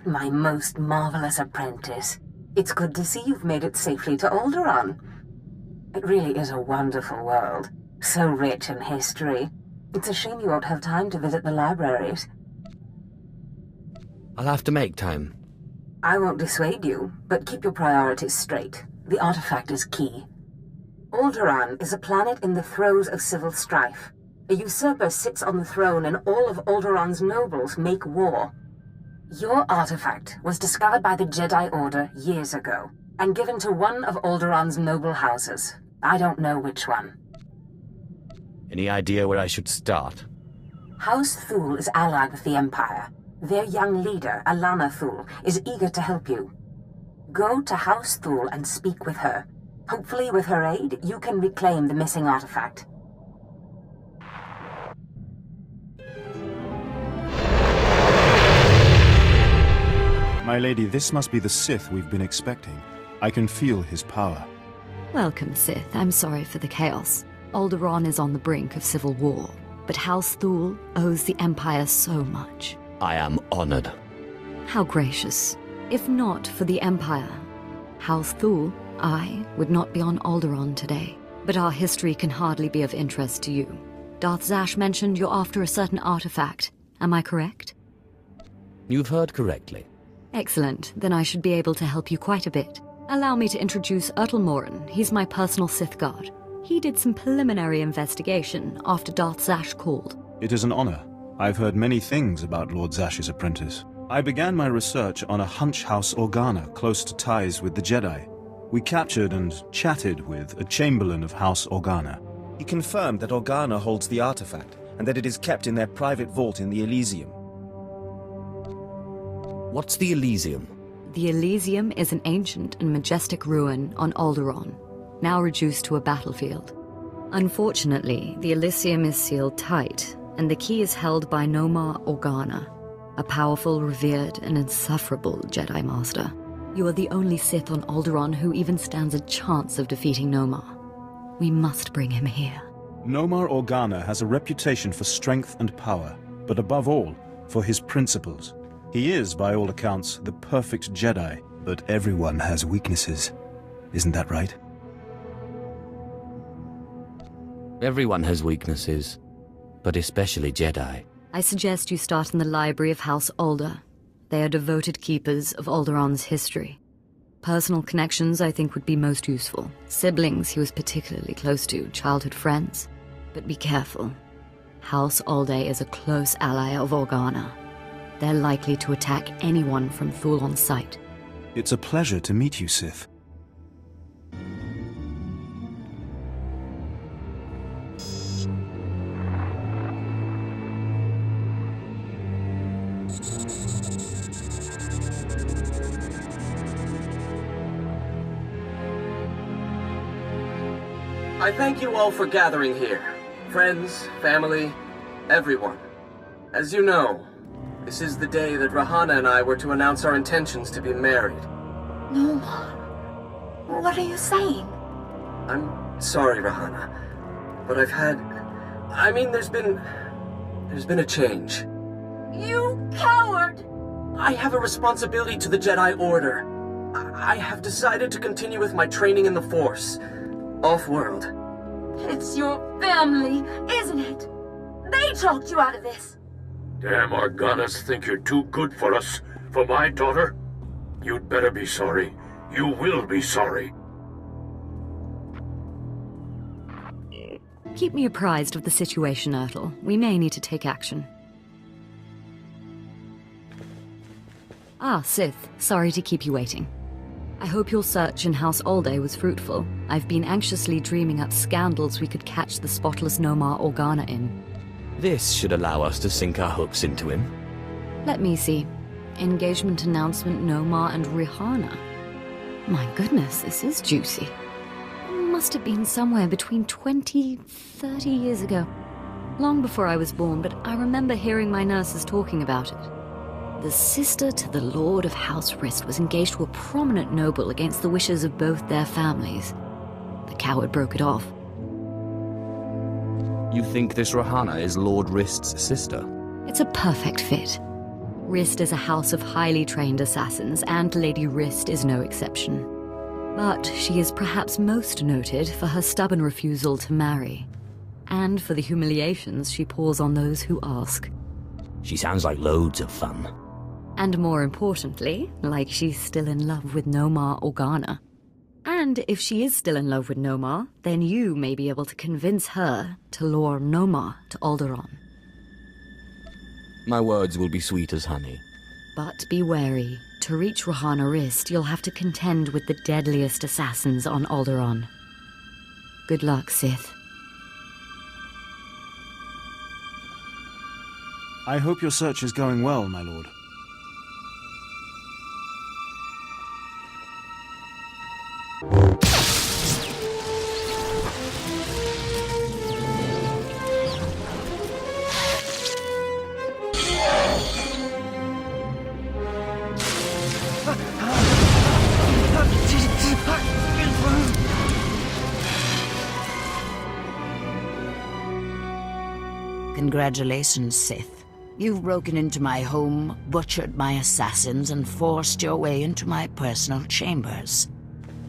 my most marvelous apprentice. It's good to see you've made it safely to Alderaan. It really is a wonderful world, so rich in history. It's a shame you won't have time to visit the libraries. I'll have to make time. I won't dissuade you, but keep your priorities straight. The artifact is key. Alderaan is a planet in the throes of civil strife. A usurper sits on the throne and all of Alderaan's nobles make war. Your artifact was discovered by the Jedi Order years ago, and given to one of Alderaan's noble houses. I don't know which one. Any idea where I should start? House Thule is allied with the Empire. Their young leader, Alana Thule, is eager to help you. Go to House Thule and speak with her. Hopefully, with her aid, you can reclaim the missing artifact. My lady, this must be the Sith we've been expecting. I can feel his power. Welcome, Sith. I'm sorry for the chaos. Alderaan is on the brink of civil war, but House Thule owes the Empire so much. I am honored. How gracious. If not for the Empire, House Thule, I would not be on Alderaan today. But our history can hardly be of interest to you. Darth Zash mentioned you're after a certain artifact. Am I correct? You've heard correctly. Excellent. Then I should be able to help you quite a bit. Allow me to introduce Morin. He's my personal Sith guard. He did some preliminary investigation after Darth Zash called. It is an honor. I've heard many things about Lord Zash's apprentice. I began my research on a hunch house Organa close to ties with the Jedi. We captured and chatted with a chamberlain of House Organa. He confirmed that Organa holds the artifact, and that it is kept in their private vault in the Elysium. What's the Elysium? The Elysium is an ancient and majestic ruin on Alderaan, now reduced to a battlefield. Unfortunately, the Elysium is sealed tight, and the key is held by Nomar Organa, a powerful, revered, and insufferable Jedi Master. You are the only Sith on Alderaan who even stands a chance of defeating Nomar. We must bring him here. Nomar Organa has a reputation for strength and power, but above all, for his principles. He is, by all accounts, the perfect Jedi, but everyone has weaknesses. Isn't that right? Everyone has weaknesses, but especially Jedi. I suggest you start in the library of House Alder. They are devoted keepers of Alderaan's history. Personal connections, I think, would be most useful. Siblings he was particularly close to, childhood friends. But be careful. House Alde is a close ally of Organa. They're likely to attack anyone from Thule on sight. It's a pleasure to meet you, Sith. I thank you all for gathering here. Friends, family, everyone. As you know, this is the day that Rahana and I were to announce our intentions to be married. No. What are you saying? I'm sorry, Rahana, but there's been a change. You coward! I have a responsibility to the Jedi Order. I have decided to continue with my training in the Force. Off-world. It's your family, isn't it? They talked you out of this. Damn Organas think you're too good for us, for my daughter? You'd better be sorry. You will be sorry. Keep me apprised of the situation, Ertl. We may need to take action. Ah, Sith. Sorry to keep you waiting. I hope your search in House Alde was fruitful. I've been anxiously dreaming up scandals we could catch the spotless Nomar Organa in. This should allow us to sink our hooks into him. Let me see. Engagement announcement Nomar and Rihanna. My goodness, this is juicy. Must have been somewhere between 20, 30 years ago. Long before I was born, but I remember hearing my nurses talking about it. The sister to the Lord of House Rist was engaged to a prominent noble against the wishes of both their families. The coward broke it off. You think this Rahana is Lord Rist's sister? It's a perfect fit. Rist is a house of highly trained assassins, and Lady Rist is no exception. But she is perhaps most noted for her stubborn refusal to marry, and for the humiliations she pours on those who ask. She sounds like loads of fun. And more importantly, like she's still in love with Nomar Organa. And if she is still in love with Nomar, then you may be able to convince her to lure Nomar to Alderaan. My words will be sweet as honey. But be wary. To reach Rahana Rist, you'll have to contend with the deadliest assassins on Alderaan. Good luck, Sith. I hope your search is going well, my lord. Congratulations, Sith. You've broken into my home, butchered my assassins, and forced your way into my personal chambers.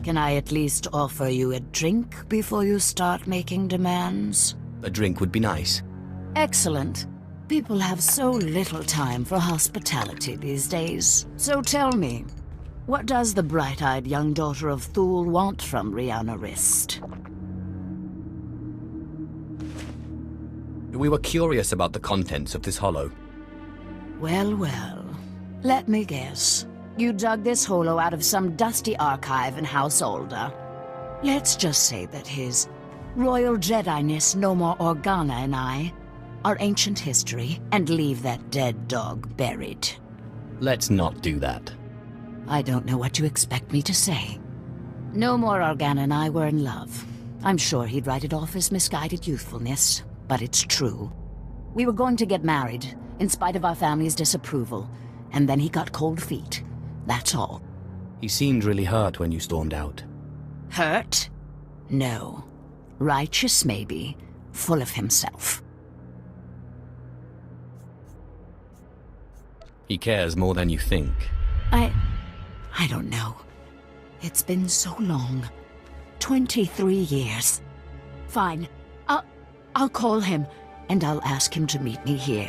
Can I at least offer you a drink before you start making demands? A drink would be nice. Excellent. People have so little time for hospitality these days. So tell me, what does the bright-eyed young daughter of Thule want from Rahana Rist? We were curious about the contents of this hollow. Well, well. Let me guess. You dug this hollow out of some dusty archive in House Alder. Let's just say that His Royal Jedi-ness Nomar Organa and I are ancient history, and leave that dead dog buried. Let's not do that. I don't know what you expect me to say. Nomar Organa and I were in love. I'm sure he'd write it off as misguided youthfulness, but it's true. We were going to get married, in spite of our family's disapproval, and then he got cold feet. That's all. He seemed really hurt when you stormed out. Hurt? No. Righteous, maybe. Full of himself. He cares more than you think. I don't know. It's been so long. 23 years. Fine. I'll call him, and I'll ask him to meet me here.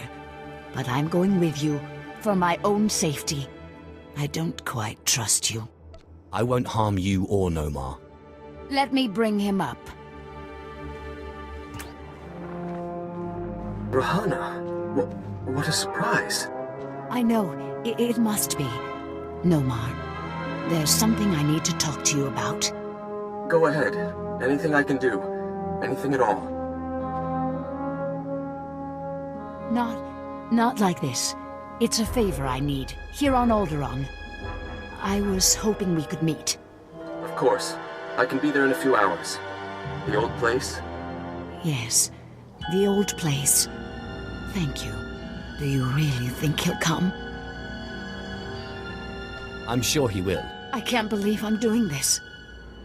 But I'm going with you, for my own safety. I don't quite trust you. I won't harm you or Nomar. Let me bring him up. Rahana, what a surprise. I know, it must be. Nomar, there's something I need to talk to you about. Go ahead. Anything I can do. Anything at all. Not like this. It's a favor I need, here on Alderaan. I was hoping we could meet. Of course. I can be there in a few hours. The old place? Yes, the old place. Thank you. Do you really think he'll come? I'm sure he will. I can't believe I'm doing this.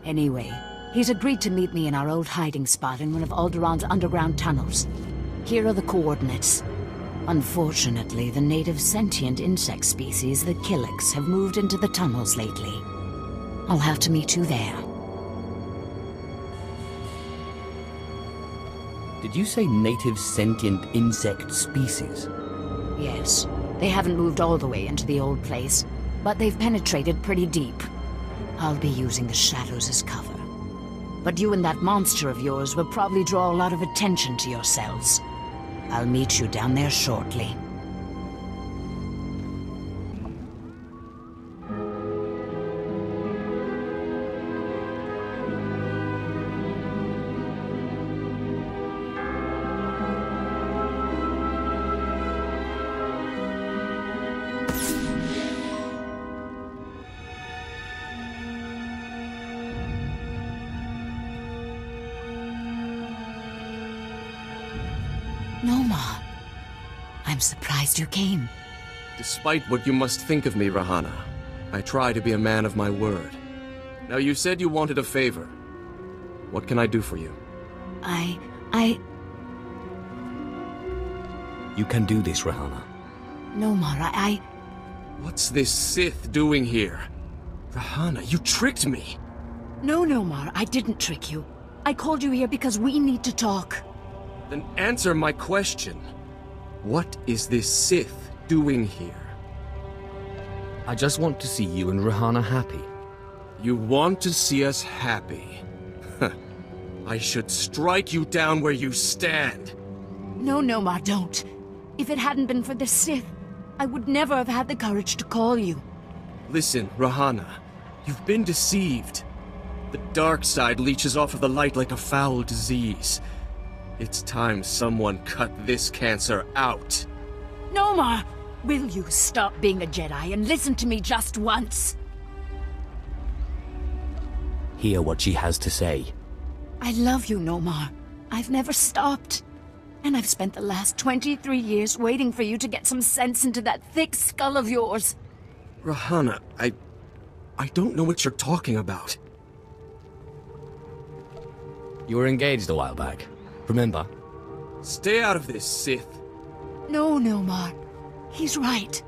Anyway, he's agreed to meet me in our old hiding spot in one of Alderaan's underground tunnels. Here are the coordinates. Unfortunately, the native sentient insect species, the Killiks, have moved into the tunnels lately. I'll have to meet you there. Did you say native sentient insect species? Yes. They haven't moved all the way into the old place, but they've penetrated pretty deep. I'll be using the shadows as cover. But you and that monster of yours will probably draw a lot of attention to yourselves. I'll meet you down there shortly. Nomar, I'm surprised you came. Despite what you must think of me, Rahana, I try to be a man of my word. Now, you said you wanted a favor. What can I do for you? You can do this, Rahana. Nomar, What's this Sith doing here? Rahana, you tricked me! No, Nomar, I didn't trick you. I called you here because we need to talk. Then answer my question. What is this Sith doing here? I just want to see you and Rahana happy. You want to see us happy? I should strike you down where you stand. No, Nomar, don't. If it hadn't been for the Sith, I would never have had the courage to call you. Listen, Rahana, you've been deceived. The dark side leeches off of the light like a foul disease. It's time someone cut this cancer out. Nomar, will you stop being a Jedi and listen to me just once? Hear what she has to say. I love you, Nomar. I've never stopped. And I've spent the last 23 years waiting for you to get some sense into that thick skull of yours. Rahana, I don't know what you're talking about. You were engaged a while back. Remember? Stay out of this, Sith. No, Nomar. He's right.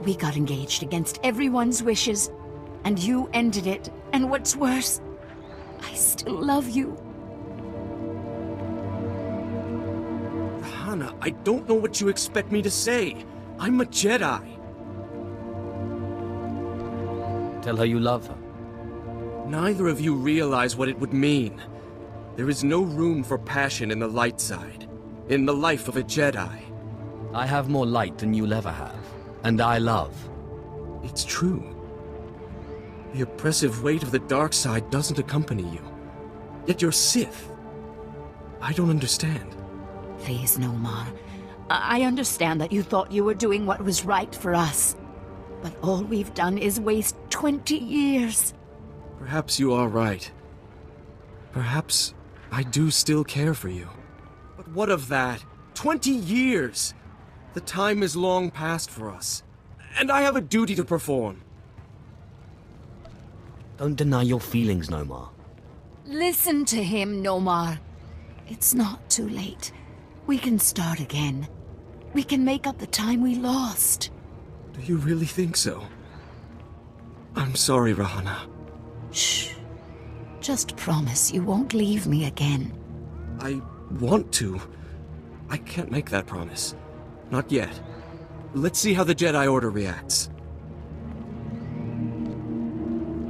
We got engaged against everyone's wishes, and you ended it. And what's worse, I still love you. Rahana, I don't know what you expect me to say. I'm a Jedi. Tell her you love her. Neither of you realize what it would mean. There is no room for passion in the light side, in the life of a Jedi. I have more light than you'll ever have, and I love. It's true. The oppressive weight of the dark side doesn't accompany you. Yet you're Sith. I don't understand. Please, Nomar. I understand that you thought you were doing what was right for us. But all we've done is waste 20 years. Perhaps you are right. Perhaps I do still care for you. But what of that? 20 years! The time is long past for us. And I have a duty to perform. Don't deny your feelings, Nomar. Listen to him, Nomar. It's not too late. We can start again. We can make up the time we lost. Do you really think so? I'm sorry, Rahana. Shh. Just promise you won't leave me again. I want to. I can't make that promise. Not yet. Let's see how the Jedi Order reacts.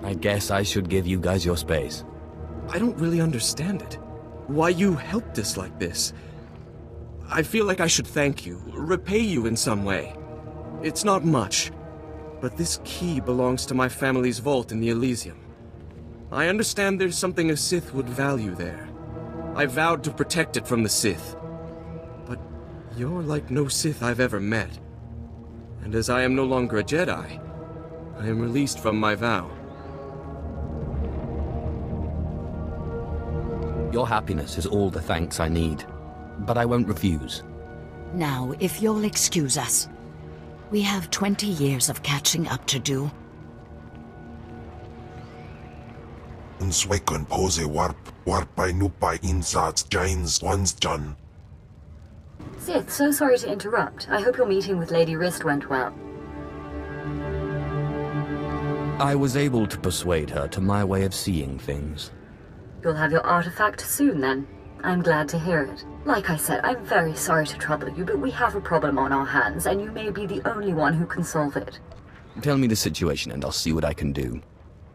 I guess I should give you guys your space. I don't really understand it. Why you helped us like this. I feel like I should thank you, repay you in some way. It's not much, but this key belongs to my family's vault in the Elysium. I understand there's something a Sith would value there. I vowed to protect it from the Sith. But you're like no Sith I've ever met. And as I am no longer a Jedi, I am released from my vow. Your happiness is all the thanks I need, but I won't refuse. Now, if you'll excuse us, we have 20 years of catching up to do. Unswekon pose warpai nupai insats jains one's John. Sith, so sorry to interrupt. I hope your meeting with Lady Wrist went well. I was able to persuade her to my way of seeing things. You'll have your artifact soon, then. I'm glad to hear it. Like I said, I'm very sorry to trouble you, but we have a problem on our hands, and you may be the only one who can solve it. Tell me the situation and I'll see what I can do.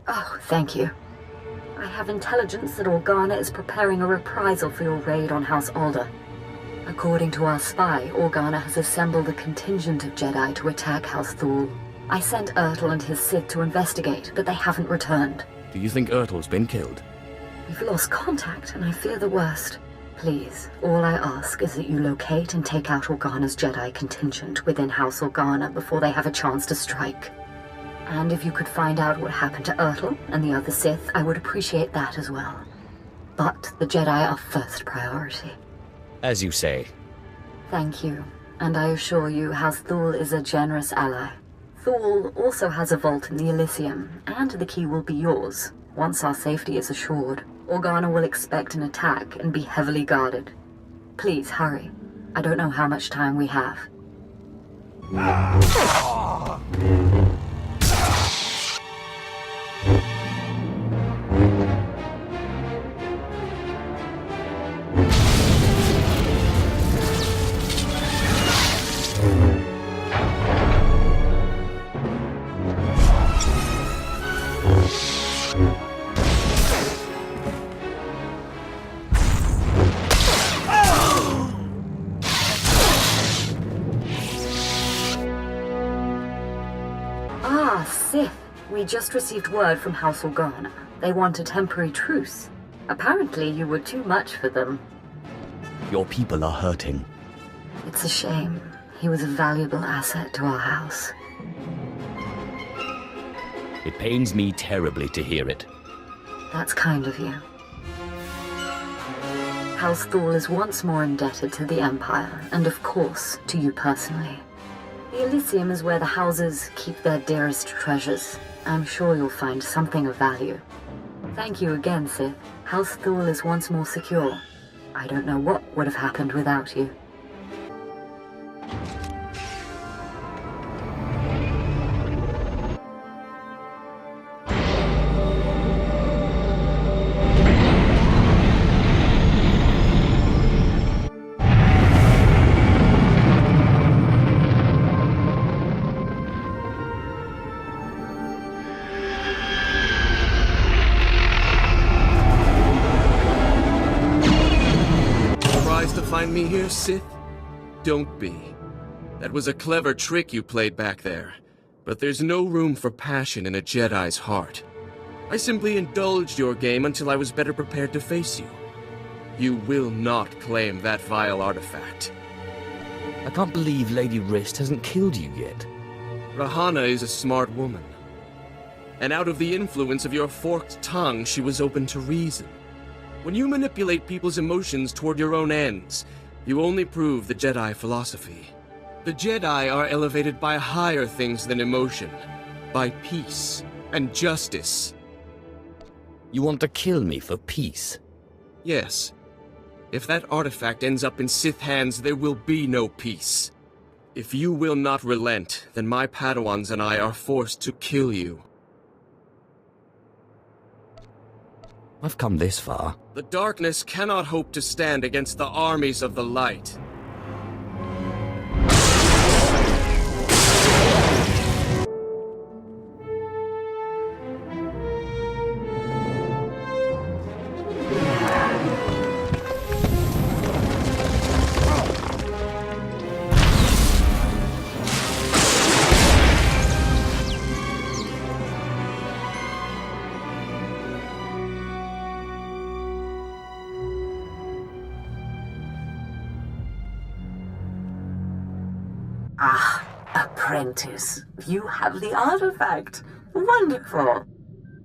Oh, thank you. I have intelligence that Organa is preparing a reprisal for your raid on House Alder. According to our spy, Organa has assembled a contingent of Jedi to attack House Thul. I sent Ertl and his Sith to investigate, but they haven't returned. Do you think Ertl's been killed? We've lost contact, and I fear the worst. Please, all I ask is that you locate and take out Organa's Jedi contingent within House Organa before they have a chance to strike. And if you could find out what happened to Ertl and the other Sith, I would appreciate that as well. But the Jedi are first priority. As you say. Thank you, and I assure you House Thul is a generous ally. Thul also has a vault in the Elysium, and the key will be yours, once our safety is assured. Organa will expect an attack and be heavily guarded. Please, hurry. I don't know how much time we have. Ah, Sith. We just received word from House Organa. They want a temporary truce. Apparently you were too much for them. Your people are hurting. It's a shame. He was a valuable asset to our house. It pains me terribly to hear it. That's kind of you. House Thal is once more indebted to the Empire, and of course, to you personally. The Elysium is where the houses keep their dearest treasures. I'm sure you'll find something of value. Thank you again, Sith. House Thal is once more secure. I don't know what would have happened without you. Find me here, Sith? Don't be. That was a clever trick you played back there, but there's no room for passion in a Jedi's heart. I simply indulged your game until I was better prepared to face you. You will not claim that vile artifact. I can't believe Lady Wrist hasn't killed you yet. Rahana is a smart woman. And out of the influence of your forked tongue, she was open to reason. When you manipulate people's emotions toward your own ends, you only prove the Jedi philosophy. The Jedi are elevated by higher things than emotion, by peace and justice. You want to kill me for peace? Yes. If that artifact ends up in Sith hands, there will be no peace. If you will not relent, then my Padawans and I are forced to kill you. I've come this far. The darkness cannot hope to stand against the armies of the light. Ah, apprentice. You have the artifact. Wonderful.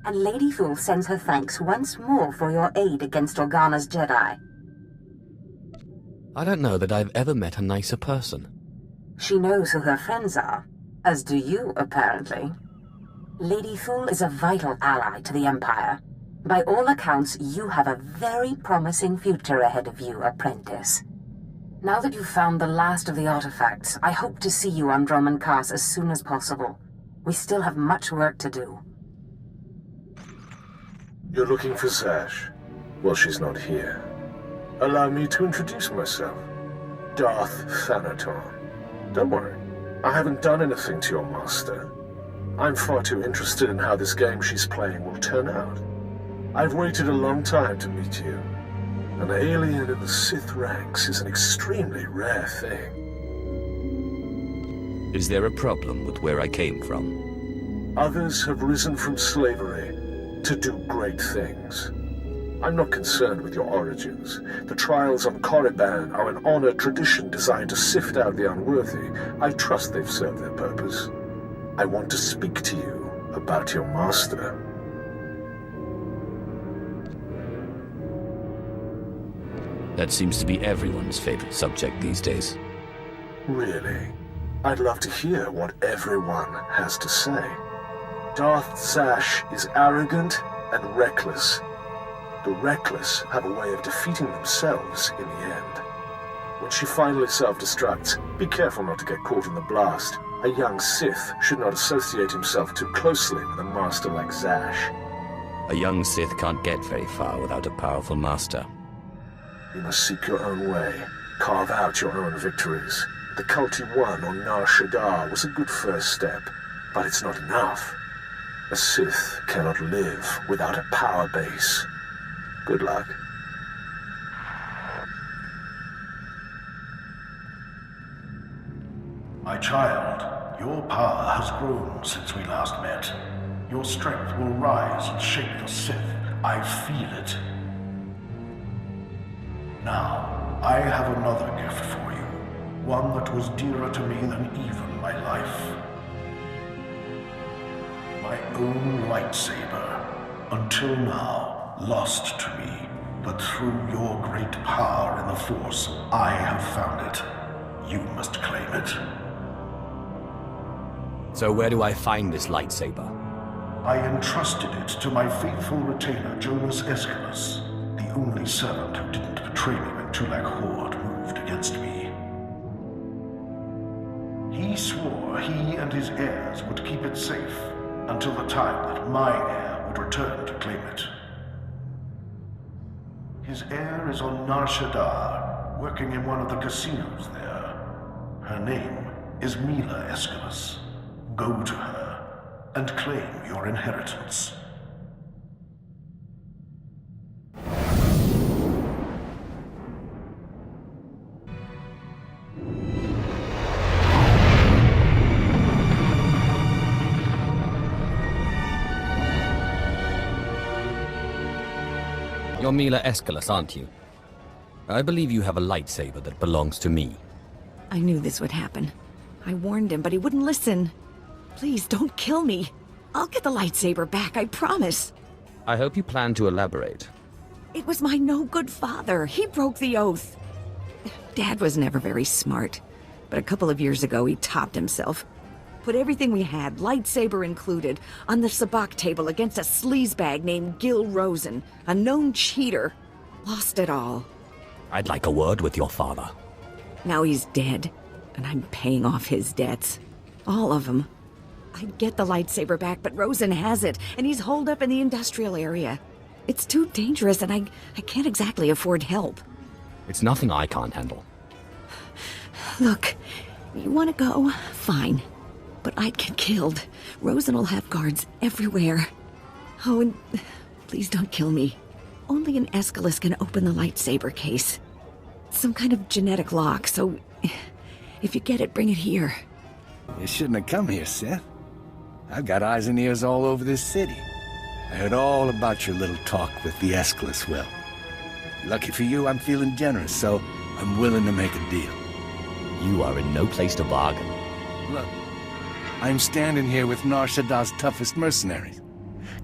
And Lady Thal sends her thanks once more for your aid against Organa's Jedi. I don't know that I've ever met a nicer person. She knows who her friends are, as do you, apparently. Lady Thal is a vital ally to the Empire. By all accounts, you have a very promising future ahead of you, apprentice. Now that you've found the last of the artifacts, I hope to see you on Dromund Kaas as soon as possible. We still have much work to do. You're looking for Zash? Well, she's not here. Allow me to introduce myself. Darth Thanaton. Don't worry, I haven't done anything to your master. I'm far too interested in how this game she's playing will turn out. I've waited a long time to meet you. An alien in the Sith ranks is an extremely rare thing. Is there a problem with where I came from? Others have risen from slavery to do great things. I'm not concerned with your origins. The trials on Korriban are an honored tradition designed to sift out the unworthy. I trust they've served their purpose. I want to speak to you about your master. That seems to be everyone's favorite subject these days. Really? I'd love to hear what everyone has to say. Darth Zash is arrogant and reckless. The reckless have a way of defeating themselves in the end. When she finally self-destructs, be careful not to get caught in the blast. A young Sith should not associate himself too closely with a master like Zash. A young Sith can't get very far without a powerful master. You must seek your own way. Carve out your own victories. The cult you won on Nar Shaddaa was a good first step, but it's not enough. A Sith cannot live without a power base. Good luck. My child, Your power has grown since we last met. Your strength will rise and shake the Sith. I feel it. Now, I have another gift for you. One that was dearer to me than even my life. My own lightsaber. Until now, lost to me. But through your great power in the Force, I have found it. You must claim it. So where do I find this lightsaber? I entrusted it to my faithful retainer, Jonas Escalus, the only servant who didn't betray me when Tulak Horde moved against me. He swore he and his heirs would keep it safe until the time that my heir would return to claim it. His heir is on Nar Shaddaa, working in one of the casinos there. Her name is Mila Escalus. Go to her and claim your inheritance. You're Mila Escalus, aren't you? I believe you have a lightsaber that belongs to me. I knew this would happen. I warned him, but he wouldn't listen. Please, don't kill me. I'll get the lightsaber back, I promise. I hope you plan to elaborate. It was my no-good father. He broke the oath. Dad was never very smart, but a couple of years ago he topped himself. Put everything we had, lightsaber included, on the sabacc table against a sleazebag named Gil Rosen, a known cheater. Lost it all. I'd like a word with your father. Now he's dead, and I'm paying off his debts. All of them. I'd get the lightsaber back, but Rosen has it, and he's holed up in the industrial area. It's too dangerous, and I can't exactly afford help. It's nothing I can't handle. Look, you want to go? Fine. But I'd get killed. Rosen will have guards everywhere. Oh, and please don't kill me. Only an Escalus can open the lightsaber case. Some kind of genetic lock, so if you get it, bring it here. You shouldn't have come here, Sith. I've got eyes and ears all over this city. I heard all about your little talk with the Escalus Will. Lucky for you, I'm feeling generous, so I'm willing to make a deal. You are in no place to bargain. Look, I'm standing here with Nar Shaddaa's toughest mercenaries.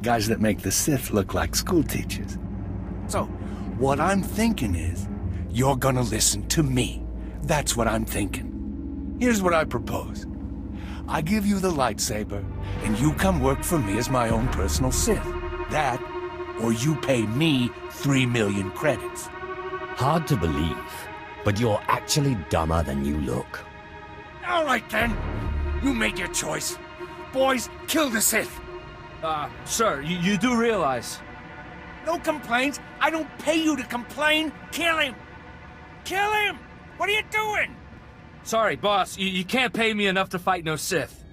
Guys that make the Sith look like schoolteachers. So, what I'm thinking is, you're gonna listen to me. That's what I'm thinking. Here's what I propose. I give you the lightsaber, and you come work for me as my own personal Sith. That, or you pay me 3 million credits. Hard to believe, but you're actually dumber than you look. All right then. You made your choice. Boys, kill the Sith. Sir, you do realize... No complaints. I don't pay you to complain. Kill him. Kill him! What are you doing? Sorry, boss. You can't pay me enough to fight no Sith.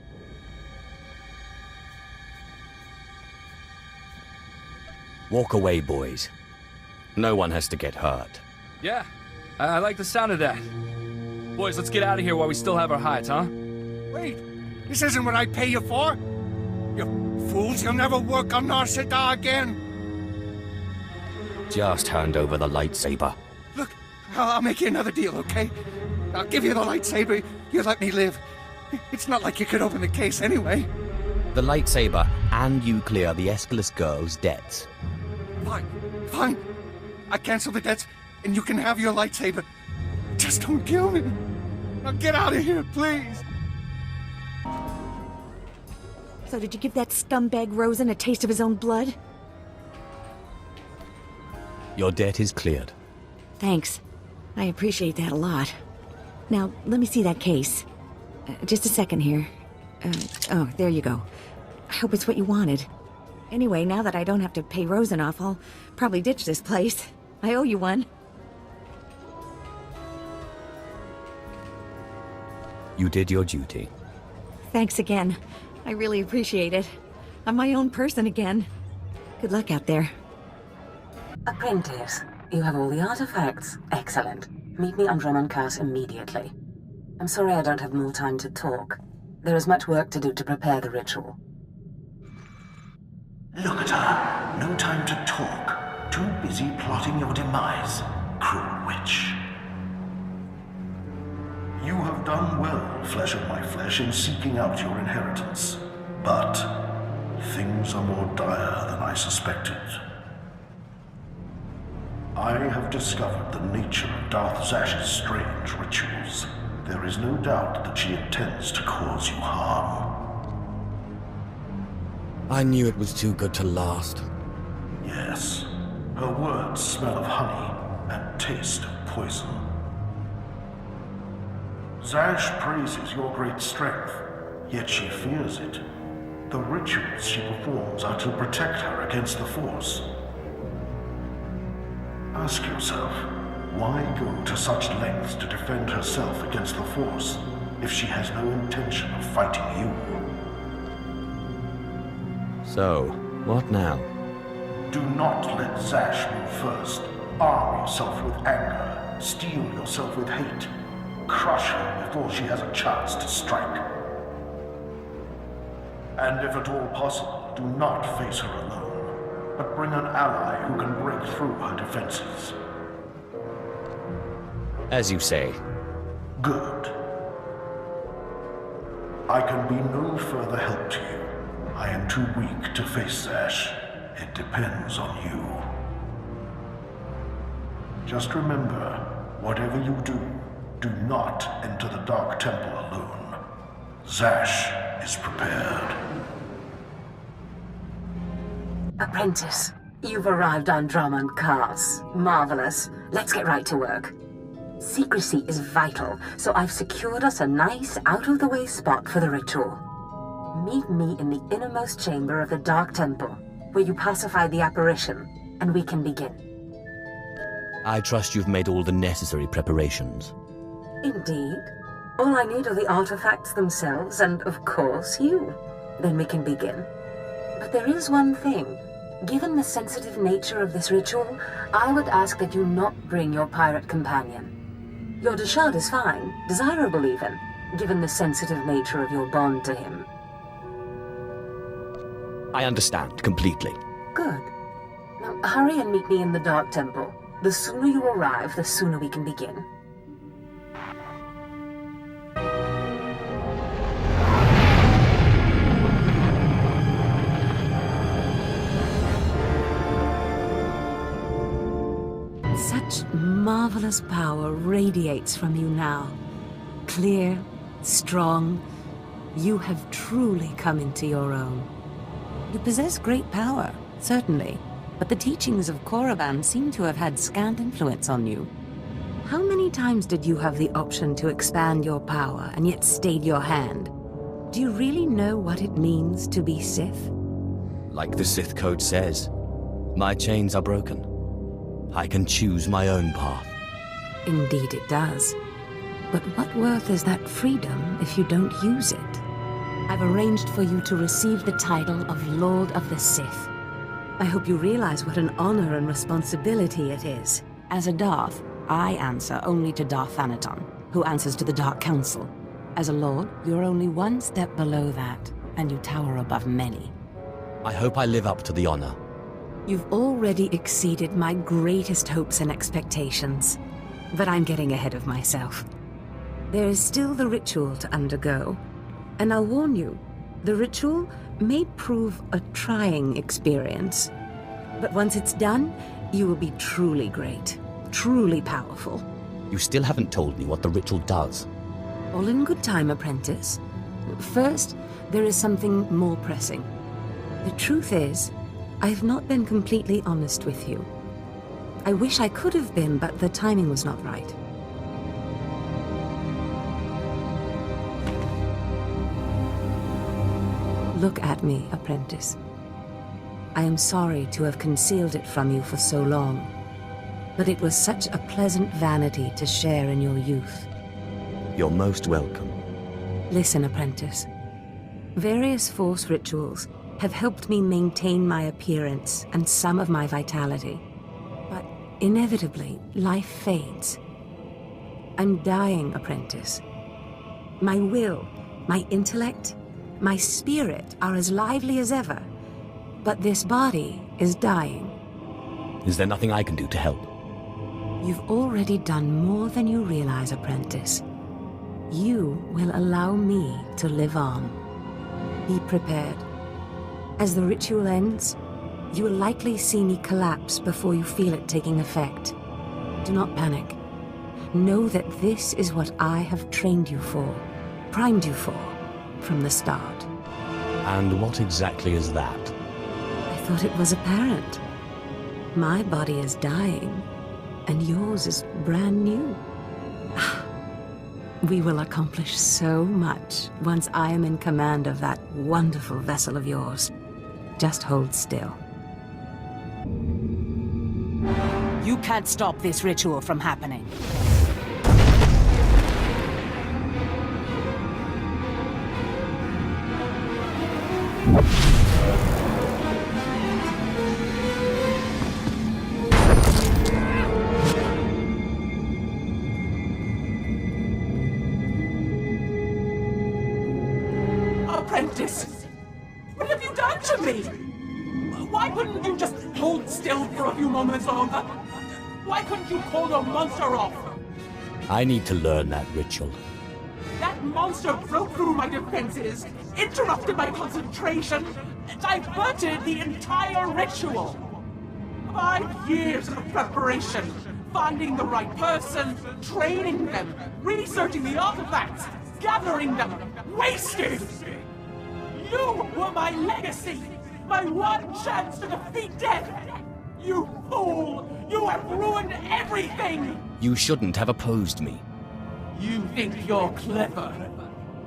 Walk away, boys. No one has to get hurt. Yeah, I like the sound of that. Boys, let's get out of here while we still have our hides, huh? Wait, this isn't what I pay you for. You fools, you'll never work on Nar Shaddaa again. Just hand over the lightsaber. Look, I'll make you another deal, okay? I'll give you the lightsaber, you let me live. It's not like you could open the case anyway. The lightsaber, and you clear the Escalus girl's debts. Fine, fine. I cancel the debts, and you can have your lightsaber. Just don't kill me. Now get out of here, please. So did you give that scumbag Rosen a taste of his own blood? Your debt is cleared. Thanks. I appreciate that a lot. Now, let me see that case. Just a second here. Oh, there you go. I hope it's what you wanted. Anyway, now that I don't have to pay Rosen off, I'll probably ditch this place. I owe you one. You did your duty. Thanks again. I really appreciate it. I'm my own person again. Good luck out there. Apprentice, you have all the artifacts. Excellent. Meet me on Dromon Cass immediately. I'm sorry I don't have more time to talk. There is much work to do to prepare the ritual. Look at her. No time to talk. Too busy plotting your demise, cruel witch. You have done well, flesh of my flesh, in seeking out your inheritance. But things are more dire than I suspected. I have discovered the nature of Darth Zash's strange rituals. There is no doubt that she intends to cause you harm. I knew it was too good to last. Yes. Her words smell of honey and taste of poison. Zash praises your great strength, yet she fears it. The rituals she performs are to protect her against the Force. Ask yourself, why go to such lengths to defend herself against the Force if she has no intention of fighting you? So, what now? Do not let Zash move first. Arm yourself with anger. Steel yourself with hate. Crush her before she has a chance to strike. And if at all possible, do not face her alone, but bring an ally who can break through her defenses. As you say. Good. I can be no further help to you. I am too weak to face Zash. It depends on you. Just remember, whatever you do, do not enter the Dark Temple alone. Zash is prepared. Apprentice, you've arrived on Drummond Cars. Marvelous. Let's get right to work. Secrecy is vital, so I've secured us a nice, out-of-the-way spot for the ritual. Meet me in the innermost chamber of the Dark Temple, where you pacify the apparition, and we can begin. I trust you've made all the necessary preparations. Indeed. All I need are the artifacts themselves, and of course you. Then we can begin. But there is one thing. Given the sensitive nature of this ritual, I would ask that you not bring your pirate companion. Your Deshard is fine, desirable even, given the sensitive nature of your bond to him. I understand completely. Good. Now hurry and meet me in the Dark Temple. The sooner you arrive, the sooner we can begin. Such marvelous power radiates from you now. Clear, strong, you have truly come into your own. You possess great power, certainly, but the teachings of Korriban seem to have had scant influence on you. How many times did you have the option to expand your power and yet stayed your hand? Do you really know what it means to be Sith? Like the Sith Code says, my chains are broken. I can choose my own path. Indeed it does. But what worth is that freedom if you don't use it? I've arranged for you to receive the title of Lord of the Sith. I hope you realize what an honor and responsibility it is. As a Darth, I answer only to Darth Thanaton, who answers to the Dark Council. As a Lord, you're only one step below that, and you tower above many. I hope I live up to the honor. You've already exceeded my greatest hopes and expectations, but I'm getting ahead of myself. There is still the ritual to undergo, and I'll warn you, the ritual may prove a trying experience, but once it's done, you will be truly great, truly powerful. You still haven't told me what the ritual does. All in good time, apprentice. First, there is something more pressing. The truth is, I have not been completely honest with you. I wish I could have been, but the timing was not right. Look at me, apprentice. I am sorry to have concealed it from you for so long, but it was such a pleasant vanity to share in your youth. You're most welcome. Listen, apprentice. Various Force rituals have helped me maintain my appearance and some of my vitality. But inevitably, life fades. I'm dying, apprentice. My will, My intellect, my spirit are as lively as ever. But this body is dying. Is there nothing I can do to help? You've already done more than you realize, apprentice. You will allow me to live on. Be prepared. As the ritual ends, you will likely see me collapse before you feel it taking effect. Do not panic. Know that this is what I have trained you for, primed you for, from the start. And what exactly is that? I thought it was apparent. My body is dying, and yours is brand new. We will accomplish so much once I am in command of that wonderful vessel of yours. Just hold still. You can't stop this ritual from happening. Apprentice! What have you done to me? Why couldn't you just hold still for a few moments longer? Why couldn't you call your monster off? I need to learn that ritual. That monster broke through my defenses, interrupted my concentration, diverted the entire ritual. 5 years of preparation, finding the right person, training them, researching the artifacts, gathering them, wasted! You were my legacy! My one chance to defeat death! You fool! You have ruined everything! You shouldn't have opposed me. You think you're clever?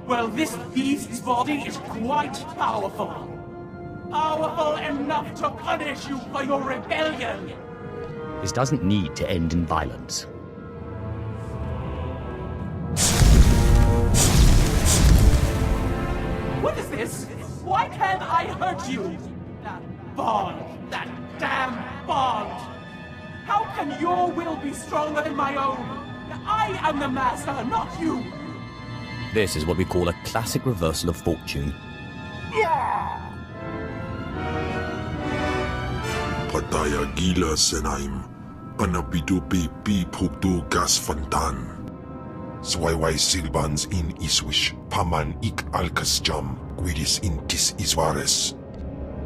Well, this beast's body is quite powerful. Powerful enough to punish you for your rebellion! This doesn't need to end in violence. What is this? Why can't I hurt you? That bond! That damn bond! How can your will be stronger than my own? I am the master, not you! This is what we call a classic reversal of fortune. Pataya gila senaim, anapidu pi pukdu gas fantan. Swaiwai silbans in iswish, paman ik alkasjam, guidis in tis iswares.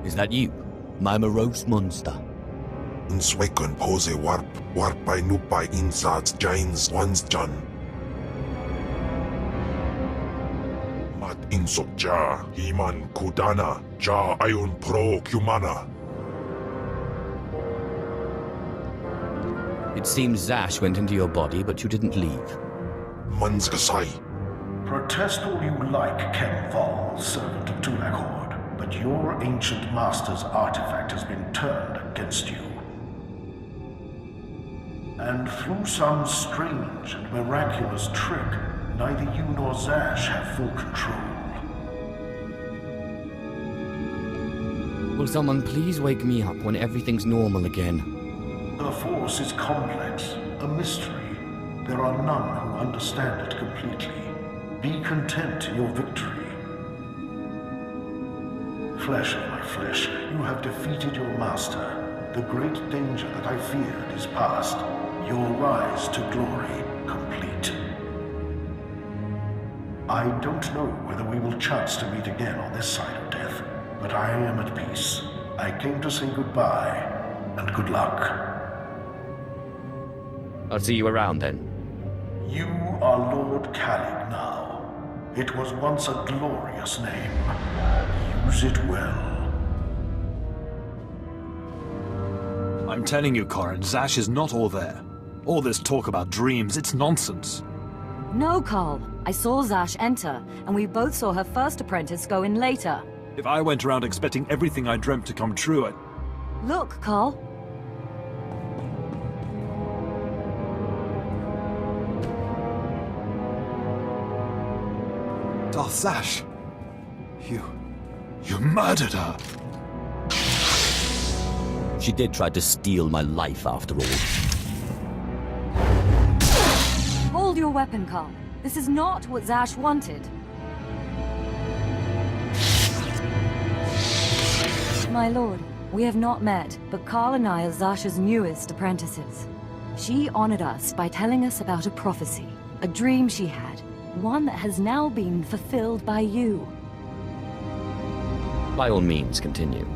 Is that you, my morose monster? Unswekon pose warpai nupai insats jains ones jan. Mat insok ja, himan kudana, ja ayon pro kumana. It seems Zash went into your body, but you didn't leave. Manskasai. Protest all you like, Kemval, servant of Tulakord, but your ancient master's artifact has been turned against you. And through some strange and miraculous trick, neither you nor Zash have full control. Will someone please wake me up when everything's normal again? The Force is complex, a mystery. There are none who understand it completely. Be content in your victory. Flesh of my flesh, you have defeated your master. The great danger that I feared is past. Your rise to glory complete. I don't know whether we will chance to meet again on this side of death, but I am at peace. I came to say goodbye, and good luck. I'll see you around then. You are Lord Khalid now. It was once a glorious name. Use it well. I'm telling you, Corrin, Zash is not all there. All this talk about dreams, it's nonsense. No, Carl. I saw Zash enter, and we both saw her first apprentice go in later. If I went around expecting everything I dreamt to come true, I'd... Look, Carl. Darth Zash! You murdered her! She did try to steal my life after all. Hold your weapon, Carl. This is not what Zash wanted. my lord. We have not met, but Karl and I are Zasha's newest apprentices. She honored us by telling us about a prophecy, a dream she had, one that has now been fulfilled by you. By all means, continue.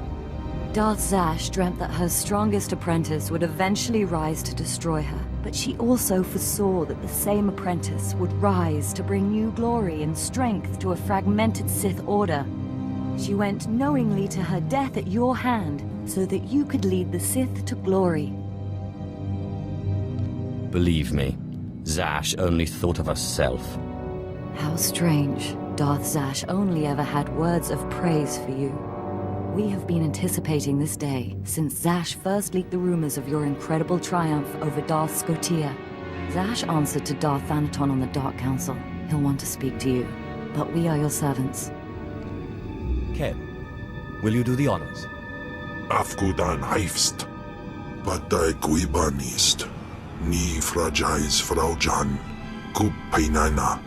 Darth Zash dreamt that her strongest apprentice would eventually rise to destroy her, but she also foresaw that the same apprentice would rise to bring new glory and strength to a fragmented Sith Order. She went knowingly to her death at your hand, so that you could lead the Sith to glory. Believe me, Zash only thought of herself. How strange. Darth Zash only ever had words of praise for you. We have been anticipating this day since Zash first leaked the rumors of your incredible triumph over Darth SWTOR. Zash answered to Darth Thanaton on the Dark Council. He'll want to speak to you, but we are your servants. Ken, will you do the honors? Afgudan Heifst. Patai Guibanist. Ni fragais Frau Jan. Kup Painana.